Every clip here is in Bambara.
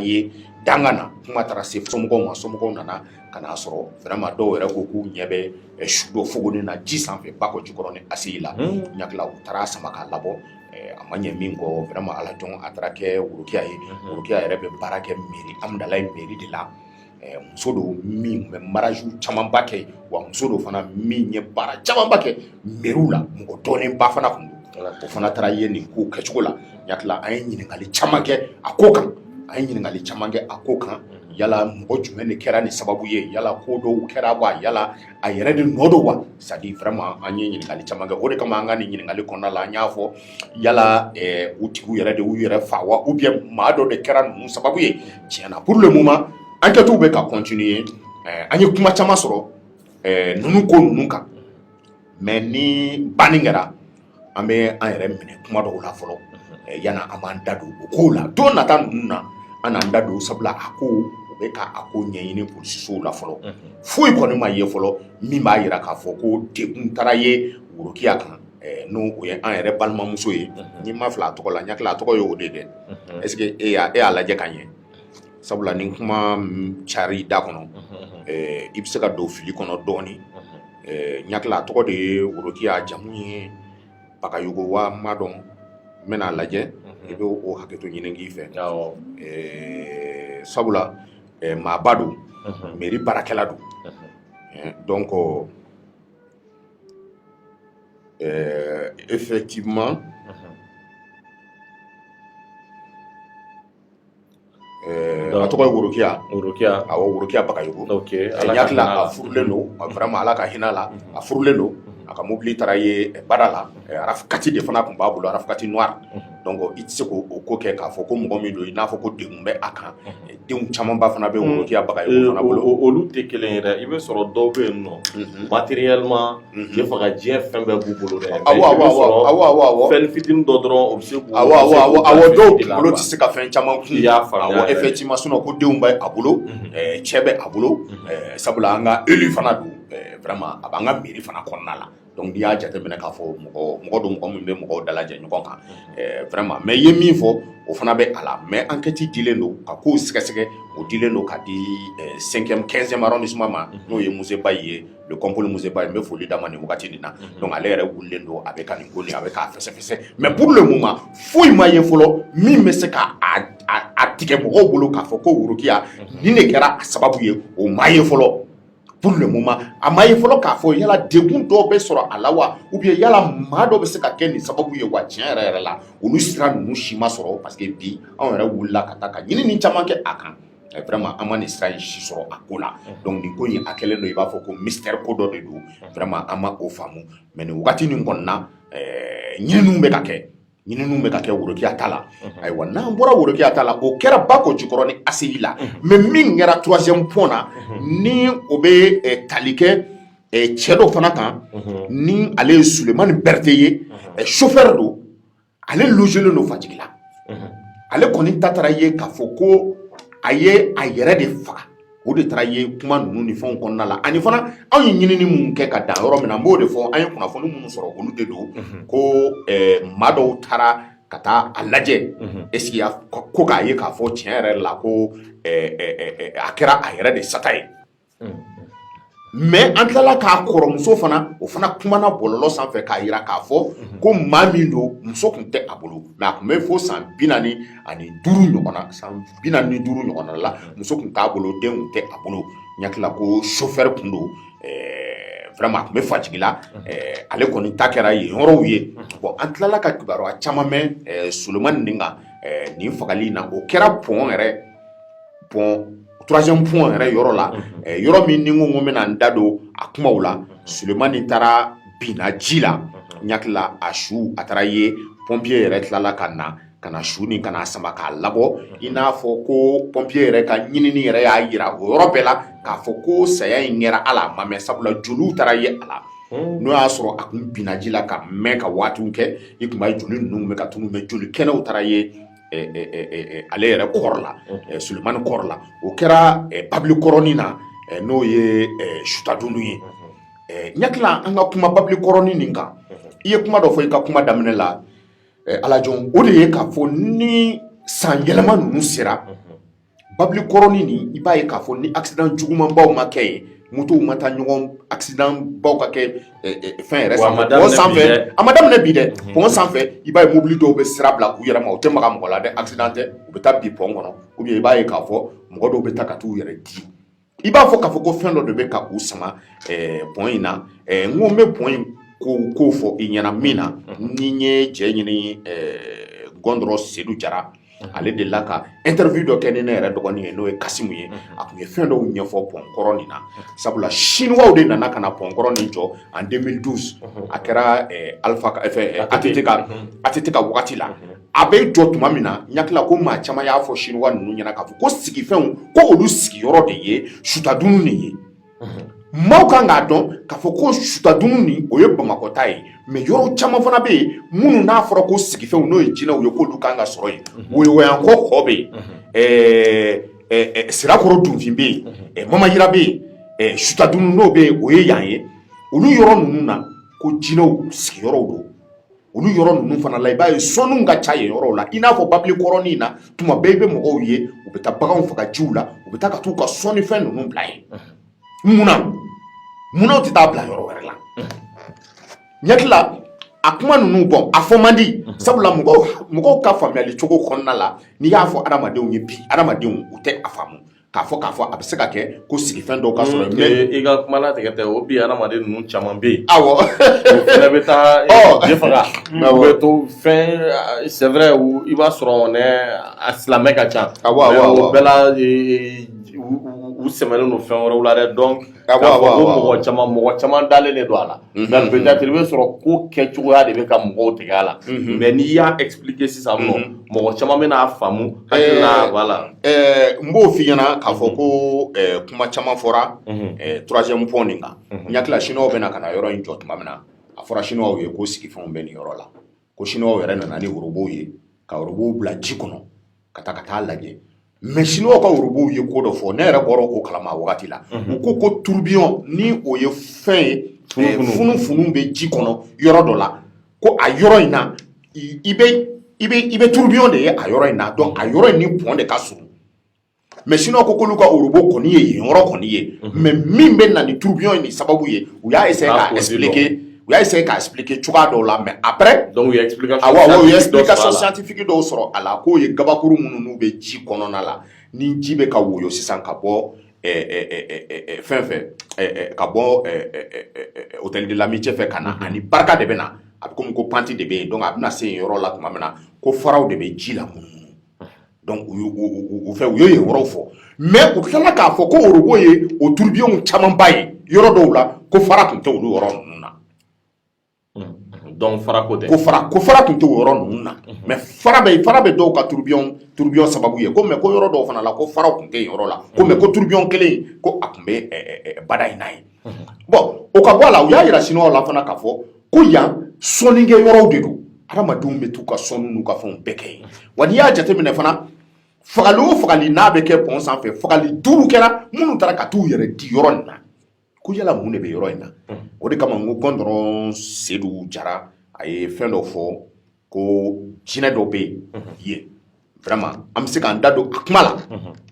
ye dangana kuma taara se somɔgɔw ma somɔgɔw nana ka n'a sɔrɔ vraiment dɔw yɛrɛ ko k'u ɲɛ bɛ su dɔ fogoni na ji sanfɛ Bako Jikɔrɔ ni ACI la ɲakila u taara sama k'a labɔ a ma ɲɛ min kɔ vraiment Ala jɔn a taara kɛ Worokiya ye Worokiya yɛrɛ bɛ baara kɛ mairie Amudalayi mairie de la muso do min bɛ maraju camanba kɛ wa muso do fana min ye baara camanba kɛ mairiw la mɔgɔ dɔnnenba fana kun don o fana taara ye nin ko kɛcogo la ɲakila an ye ɲininkali caman kɛ a ko kan a ye ɲininkali caman kɛ a ko kan yala mɔgɔ jumɛn de kɛra ni sababu ye yala ko dɔw kɛra wa yala a yɛrɛ de nɔ do wa c'est à dire vraiment an ye ɲininkali caman kɛ o de kama an ka nin ɲininkali kɔnɔna la an y'a fɔ yala u tigiw yɛrɛ de y'u yɛrɛ fa wa ou bien maa dɔ de kɛra ninnu sababu ye tiɲɛna pour le moment enquêtes bɛ ka continuer an ye kuma caman sɔrɔ ninnu ko ninnu kan mais ni banni kɛra an bɛ an yɛrɛ minɛ kuma dɔw la fɔlɔ yana an b'an da don o kow la don nata ninnu na an n'an da don sabula a ko u bɛ ka a ko ɲɛɲini polisisow la fɔlɔ foyi kɔni ma ye fɔlɔ min b'a yira k'a fɔ ko degun taara ye Worokiya kan n'o o ye an yɛrɛ balimamuso ye n'i ma fila a tɔgɔ la ɲakila a tɔgɔ ye o de dɛ est-ce que e y'a lajɛ ka ɲɛ sabula ni kuma cari da kɔnɔ i bɛ se ka don fili kɔnɔ dɔɔni ɲakila a tɔgɔ de ye Worokiya jamu ye Bagayogo wa n m'a dɔn n bɛna lajɛ i bɛ o hakɛto ɲini k'i fɛ sabula maaba don mairie baarakɛla don donc effectivement a tɔgɔ ye Worokiya awɔ Worokiya Bagayogo ɲakila a furulen don vraiment Ala ka hinɛ la a furulen don a ka mobili taara ye Bada la Arafu Kati de fana tun b'a bolo Arafu Kati Noir donc i tɛ se k'o ko kɛ k'a fɔ ko mɔgɔ min don i n'a fɔ ko degun bɛ a kan denw camanba fana bɛ Worokiya Bagayogo fana bolo olu tɛ kelen ye dɛ i bɛ sɔrɔ dɔw bɛ yen nɔ matériellement je fɛ ka diɲɛ fɛn bɛɛ b'u bolo dɛ awɔ fɛn fitinin dɔ dɔrɔn o bɛ se k'u awɔ dɔw kunkolo tɛ se ka fɛn caman kun awɔ effectivement sinon ko denw bɛ a bolo cɛ bɛ a bolo sabula an ka élu fana don vraiment a b'an ka mairie fana kɔnɔna la donc n'i y'a jateminɛ k'a fɔ mɔgɔ don mɔgɔ min bɛ mɔgɔw dalajɛ ɲɔgɔn kan vraiment mais i ye min fɔ o fana bɛ a la mais enquête dilen don ka kow sɛgɛsɛgɛ o dilen don ka di 5e 15e arrondissement ma n'o ye Musée Bayi ye le Compole Musée Bayi n bɛ foli d'a ma nin wagati nin na donc ale yɛrɛ wulilen don a bɛ ka nin ko nin a bɛ k'a fɛsɛfɛsɛ mais pour le moment foyi ma ye fɔlɔ min bɛ se ka a tigɛ mɔgɔw bolo k'a fɔ ko Worokiya nin de kɛra a sababu ye o ma ye fɔlɔ pour le moment a ma ye fɔlɔ k'a fɔ yala degun dɔw bɛ sɔrɔ a la wa ou bien yala maa dɔ bɛ se ka kɛ nin sababu ye wa tiɲɛ yɛrɛ la olu sira ninnu si ma sɔrɔ parce que bi anw yɛrɛ wulila ka taa ka ɲinini caman kɛ a kan vraiment an ma nin sira in si sɔrɔ a ko la donc nin ko in a kɛlen don i b'a fɔ ko mystère ko dɔ de don vraiment an ma o faamu mais nin wagati nin kɔni na ɲininiw bɛ ka kɛ Worokiya ta la ayiwa n'an bɔra Worokiya ta la o kɛra Bako Jikɔrɔ ni ACI la mais min kɛra 3e point na ni o bɛ tali kɛ cɛ dɔ fana kan ni ale ye Sulemani Berete ye chauffeur don ale logelen don Fajigi la ale kɔni ta taara ye k'a fɔ ko a ye a yɛrɛ de faga o de taara ye kuma ninnu ni fɛnw kɔnɔna la ani fana anw ye ɲinini minnu kɛ ka dan yɔrɔ min na n b'o de fɔ an ye kunnafoni minnu sɔrɔ olu de don ko maa dɔw taara ka taa a lajɛ est-ce que ko k'a ye k'a fɔ tiɲɛ yɛrɛ la ko a kɛra a yɛrɛ de sata ye mais an tilala k'a kɔrɔmuso fana o fana kumana bɔlɔlɔ sanfɛ k'a jira k'a fɔ ko maa min don muso tun tɛ a bolo mais a tun bɛ fo san 45 ɲɔgɔnna san 45 ɲɔgɔnna la muso tun t'a bolo den tun tɛ a bolo ɲakila ko chauffeur tun don vraiment a tun bɛ Fajigi la ale kɔni ta kɛra yen yɔrɔw ye bon an tilala ka kibaruya caman mɛn Sulemani nin kan nin fagali in na o kɛra pont 3e point yɛrɛ yɔrɔ la yɔrɔ min ni n ko n bɛna n da don a kumaw la Sulemani taara binna ji la ɲakila a su a taara ye pompier yɛrɛ tilala ka na su ni ka na sama k'a labɔ i n'a fɔ ko pompier yɛrɛ ka ɲinini yɛrɛ y'a jira o yɔrɔ bɛɛ la k'a fɔ ko saya in kɛra ala a ma mɛn sabula joliw taara ye a la n'o y'a sɔrɔ a kun binna ji la ka mɛn ka waatiw kɛ i tun b'a ye joli ninnu bɛ ka tunu mais joli kɛnɛw taara ye ale yɛrɛ kɔrɔ la Sulemani kɔrɔ la o kɛra Babili kɔrɔnin na n'o ye Sutadunu ye ɲakila an ka kuma Babili kɔrɔnin nin kan i ye kuma dɔ fɔ i ka kuma daminɛ la Alajɔn o de ye k'a fɔ ni san yɛlɛma ninnu sera babili kɔrɔni ni i b'a ye k'a fɔ ni accident jugumanbaw ma kɛ yen motow ma taa ɲɔgɔn accident baw ka kɛ fɛn yɛrɛ sanfɛ pont sanfɛ a ma daminɛ bi dɛ pont sanfɛ i b'a ye mobili dɔw bɛ sira bila u yɛrɛ ma u tɛ maga mɔgɔ la dɛ accident tɛ u bɛ taa bi pont kɔnɔ ou bien i b'a ye k'a fɔ mɔgɔ dɔw bɛ taa ka t'u yɛrɛ di i b'a fɔ k'a fɔ ko fɛn dɔ de bɛ ka u sama pont in na n ko n bɛ pont in ko fɔ i ɲɛna min na ni n ye cɛ ɲini Gondɔrɔ Seydou Jara ale de la ka interview dɔ kɛ ni ne yɛrɛ dɔgɔnin ye n'o ye Kasimu ye a tun ye fɛn dɔw ɲɛfɔ pont kɔrɔ nin na sabula chinois de nana ka na pont kɔrɔ nin jɔ en 2012 a kɛra ATT ka wagati la a bɛ jɔ tuma min na n hakili la ko maa caman y'a fɔ chinois ninnu ɲɛna k'a fɔ ko sigifɛnw ko olu sigiyɔrɔ de ye sutadunu de ye maaw kan k'a dɔn k'a fɔ ko sutadunu nin o ye Bamakɔ ta ye mais yɔrɔ caman fana bɛ yen minnu n'a fɔra ko sigifɛnw n'o ye jinɛw ye k'olu kan ka sɔrɔ yen woyowoyankɔ kɔ bɛ yen sirakɔrɔ dunfin bɛ yen mamayira bɛ yen sutadunu n'o bɛ yen o ye yan ye olu yɔrɔ ninnu na ko jinɛw sigiyɔrɔw don olu yɔrɔ ninnu fana la i b'a ye sɔnniw ka ca yen yɔrɔw la i n'a fɔ babili kɔrɔnin na tuma bɛɛ i bɛ mɔgɔw ye u bɛ taa baganw faga jiw la u bɛ taa ka t'u ka sɔnnifɛn ninnu bila yen munna tɛ taa bila yɔrɔ wɛrɛ la ɲɛkila a kuma ninnu bɔn a fɔ man di sabula mɔgɔw ka faamuyali cogo kɔnɔna la n'i y'a fɔ adamadenw ye bi adamadenw u tɛ a faamu k'a fɔ a bɛ se ka kɛ ko sigifɛn dɔw ka sɔrɔ i ka kuma latigɛ tɛ o bi adamaden ninnu caman bɛ yen awɔ o fana bɛ taa je faga u bɛ to fɛn c'est vrai i b'a sɔrɔ a silamɛ ka ca o bɛɛ la u sɛmɛlen don fɛn wɛrɛw la dɛ donc k'a fɔ ko mɔgɔ caman dalen de don a la mais peut-être i bɛ sɔrɔ ko kɛcogoya de bɛ ka mɔgɔw tigɛ a la mais n'i y'a expliquer sisan nɔ mɔgɔ caman bɛ n'a faamu hakilina voilà n b'o f'i ɲɛna k'a fɔ ko kuma caman fɔra troisième point nin kan n hakili la chinois bɛ na ka na yɔrɔ in jɔ tuma min na a fɔra chinois ye ko sigifɛnw bɛ nin yɔrɔ la ko chinois yɛrɛ nana ni worobow ye ka worobow bila ji kɔnɔ ka taa lajɛ mais chinois ka worobow ye ko dɔ fɔ ne yɛrɛ bɔra o kalama wagati la u ko tourbillon ni o ye fɛn ye funufunu bɛ ji kɔnɔ yɔrɔ dɔ la ko a yɔrɔ in na i bɛ tourbillon de ye a yɔrɔ in na donc a yɔrɔ in ni pont de ka surun mais chinois ko k'olu ka worobo kɔni ye yen yɔrɔ kɔni ye mais min bɛ na ni tourbillon ni sababu ye u y'a essayer k'a expliquer cogoya dɔw la mais après donc u ye explication scientifique dɔw sɔrɔ a la k'o ye gabakuru minnu n'u bɛ ji kɔnɔna la ni ji bɛ ka woyo sisan ka bɔ ka bɔ hôtel de l'amitié fɛ ka na ani barika de bɛ na a bɛ komi ko panti de bɛ yen donc a bɛna se yen yɔrɔ la tuma min na ko faraw de bɛ ji la munumunu donc u ye yen yɔrɔw fɔ mais u tilala k'a fɔ ko worobo ye o tourbillon camanba ye yɔrɔ dɔw la ko fara tun tɛ olu yɔrɔ ninnu na donc fara ko tɛ ko fara tun tɛ o yɔrɔ ninnu na mais fara bɛ dɔw ka tourbillon sababu ye ko mais ko yɔrɔ dɔw fana la ko faraw tun tɛ yen yɔrɔ la ko mais ko tourbillon kelen ko a tun bɛ bada in na ye bon o ka bɔ a la u y'a yira chinois la fana k'a fɔ ko yan sɔnnikɛ yɔrɔw de don adamadenw bɛ t'u ka sɔnni n'u ka fɛnw bɛɛ kɛ yen wa n'i y'a jateminɛ fana fagali o fagali n'a bɛ kɛ pont sanfɛ fagali 5 kɛra minnu taara ka t'u yɛrɛ di yɔrɔ nin na ko yala mun de bɛ yɔrɔ in na o de kama n ko Gondɔrɔ Seydou Jara a ye fɛn dɔ fɔ ko jinɛ dɔ bɛ yen vraiment an bɛ se k'an da don a kuma la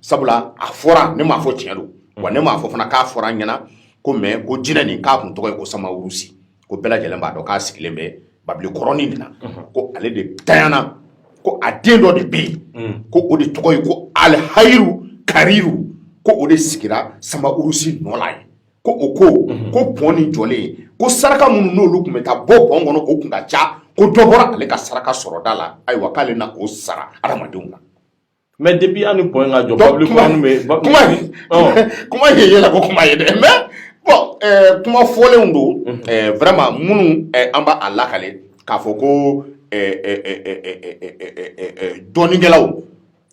sabula a fɔra ne m'a fɔ tiɲɛ don wa ne m'a fɔ fana k'a fɔra an ɲɛna ko mais ko jinɛ nin k'a kun tɔgɔ ye ko Samawurusi ko bɛɛ lajɛlen b'a dɔn k'a sigilen bɛ babili kɔrɔnin de la ko ale de tanyana ko a den dɔ de bɛ yen ko o de tɔgɔ ye ko Alhayiru Kariru ko o de sigira Samawurusi nɔ la ye ko o ko pont nin jɔlen ko saraka minnu n'olu tun bɛ taa bɔ pont kɔnɔ o tun ka ca ko dɔ bɔra ale ka saraka sɔrɔda la ayiwa k'ale na o sara adamadenw na mais depuis an ni pont ka jɔ babili kɔrɔnin bɛ kuma ye yɛlɛ ko kuma ye dɛ mais bon kuma fɔlenw don vraiment minnu an b'a lakale k'a fɔ ko dɔnnikɛlaw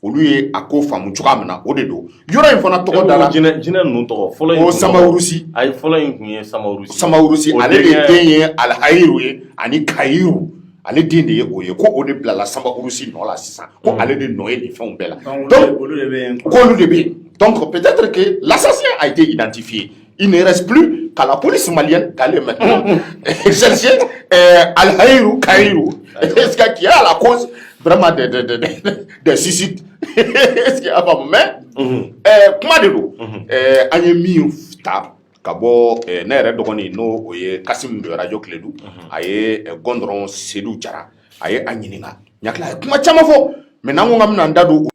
olu ye a ko faamu cogoya min na o de don yɔrɔ in fana tɔgɔ dara jinɛ ninnu tɔgɔ fɔlɔ in o Samawurusi ayi fɔlɔ in tun ye Samawurusi ale de den ye Alhayiru ye ani Kayiru ale den de ye o ye ko o de bilala Samawurusi nɔ la sisan ko ale de nɔ ye nin fɛnw bɛɛ la donc k'olu de bɛ yen donc peut-être que l'assassin a été identifié il ne reste plus qu'à la police malienne d'aller maintenant chercher Alhayiru Kayiru est-ce qu'il y a la cause vraiment des suicides est-ce qu'il y a pas mais kuma de do an ye min ta ka bɔ ne yɛrɛ dɔgɔnin n'o o ye Kasim radio Kiledu a ye Gondɔrɔn Seydou Jara a ye a ɲininka ɲakila a ye kuma caman fɔ mais n'an ko k'an bɛna an da don